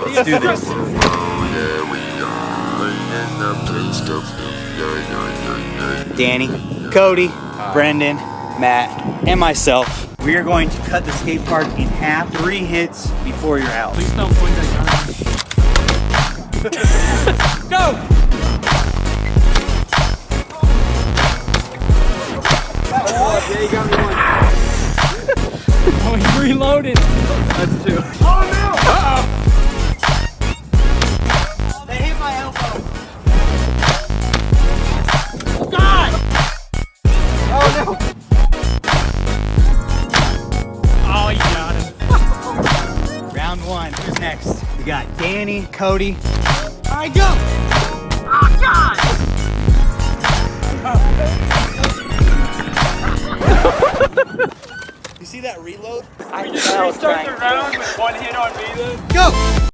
Let's do this. Danny, Cody, Brendan, Matt, and myself. We are going to cut the skate park in half, 3 hits before you're out. Please don't point that gun. Go! Yeah, you got me one. Oh, he reloaded. That's 2. Oh no! Uh-oh. They hit my elbow. God! Oh no! Oh, you got him. Round 1, who's next? We got Danny, Cody. All right, go! Oh, God! You see that reload? I just restart the round with 1 hit on me then? Go!